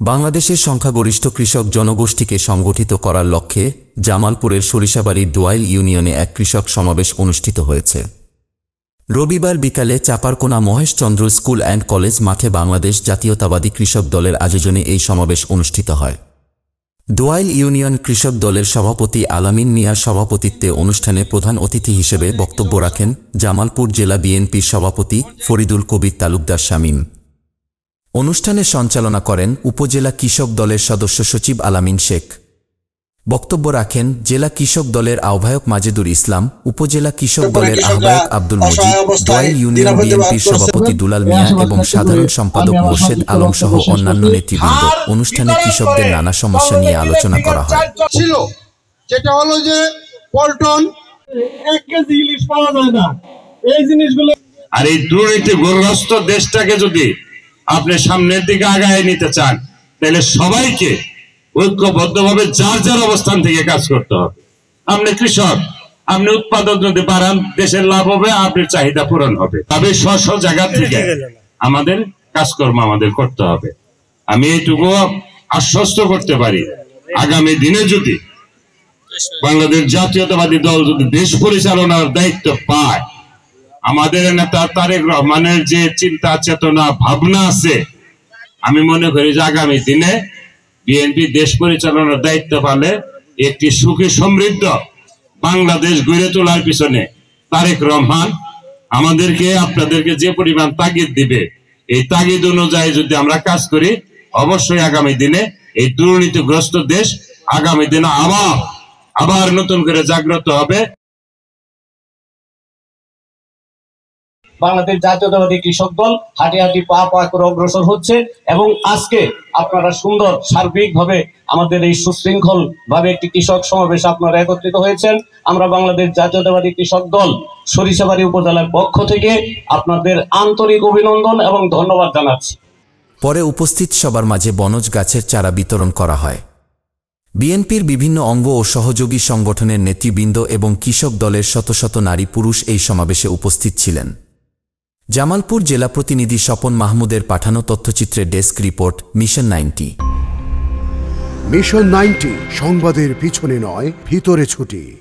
বাংলাদেশের সংখ্যাগরিষ্ঠ কৃষক জনগোষ্ঠীকে সংগঠিত করার লক্ষ্যে জামালপুরের সরিষাবাড়ির দোয়াইল ইউনিয়নে এক কৃষক সমাবেশ অনুষ্ঠিত হয়েছে। রবিবার বিকালে চাপারকোনা মহেশচন্দ্র স্কুল অ্যান্ড কলেজ মাঠে বাংলাদেশ জাতীয়তাবাদী কৃষক দলের আয়োজনে এই সমাবেশ অনুষ্ঠিত হয়। দোয়াইল ইউনিয়ন কৃষক দলের সভাপতি আলামিন মিয়ার সভাপতিত্বে অনুষ্ঠানে প্রধান অতিথি হিসেবে বক্তব্য রাখেন জামালপুর জেলা বিএনপির সভাপতি ফরিদুল কবির তালুকদার শামীম। অনুষ্ঠানে সঞ্চালনা করেন উপজেলা কৃষক দলের সদস্য সচিব আলামিন শেখ। বক্তব্য রাখেন জেলা কৃষক দলের আহ্বায়ক মাজেদুর ইসলাম, উপজেলা কৃষক দলের আহ্বায়ক আব্দুল মজিদ, দোয়াইল ইউনিয়ন বিএনপির সভাপতি দুলাল মিয়া এবং সাধারণ সম্পাদক মোর্শেদ আলম সহ অন্যান্য নেতৃবৃন্দ। অনুষ্ঠানে কৃষকদের নানা সমস্যা নিয়ে আলোচনা করা হয়। যেটা হলো যে পল্টন 1 কেজি ইলিশ পাওয়া যায় না, এই জিনিসগুলো। আর এই দুর্নীতিগ্রস্ত দেশটাকে যদি আপনি সামনের দিকে আগায় নিতে চান, তাহলে সবাইকে ঐক্যবদ্ধভাবে যার যার অবস্থান থেকে কাজ করতে হবে। আপনি কৃষক, আপনি উৎপাদন যদি বাড়ান, দেশের লাভ হবে, আপনার চাহিদা পূরণ হবে। তবে স্ব জায়গা থেকে আমাদের কাজকর্ম আমাদের করতে হবে। আমি এইটুকু আশ্বস্ত করতে পারি, আগামী দিনে যদি বাংলাদেশ জাতীয়তাবাদী দল যদি দেশ পরিচালনার দায়িত্ব পায়, আমাদের নেতা তারেক রহমানের যে চিন্তা চেতনা ভাবনা আছে, আমি মনে করি যে আগামী দিনে বিএনপি দেশ পরিচালনার দায়িত্ব পালে একটি সুখী সমৃদ্ধ বাংলাদেশ গড়ে তোলার পিছনে তারেক রহমান আমাদেরকে আপনাদেরকে যে পরিমাণ তাগিদ দিবে, এই তাগিদ অনুযায়ী যদি আমরা কাজ করি, অবশ্যই আগামী দিনে এই দুর্নীতিগ্রস্ত দেশ আগামী দিনে আবার নতুন করে জাগ্রত হবে। বাংলাদেশ জাতীয়তাবাদী কৃষক দল হাঁটি হাঁটি পা পা করে অগ্রসর হচ্ছে এবং আজকে আপনারা সুন্দর সার্বিকভাবে আমাদের এই সুশৃঙ্খল ভাবে একটি কৃষক সমাবেশ আপনারা একত্রিত হয়েছেন। আমরা বাংলাদেশ জাতীয়তাবাদী কৃষক দল সরিষাবাড়ি উপজেলার পক্ষ থেকে আপনাদের আন্তরিক অভিনন্দন এবং ধন্যবাদ জানাচ্ছি। পরে উপস্থিত সবার মাঝে বনজ গাছের চারা বিতরণ করা হয়। বিএনপির বিভিন্ন অঙ্গ ও সহযোগী সংগঠনের নেতৃবৃন্দ এবং কৃষক দলের শত শত নারী পুরুষ এই সমাবেশে উপস্থিত ছিলেন। জামালপুর জেলা প্রতিনিধি স্বপন মাহমুদের পাঠানো তথ্যচিত্রের ডেস্ক রিপোর্ট, মিশন 90। মিশন 90 সংবাদের পিছনে নয়, ভিতরে ছুটি।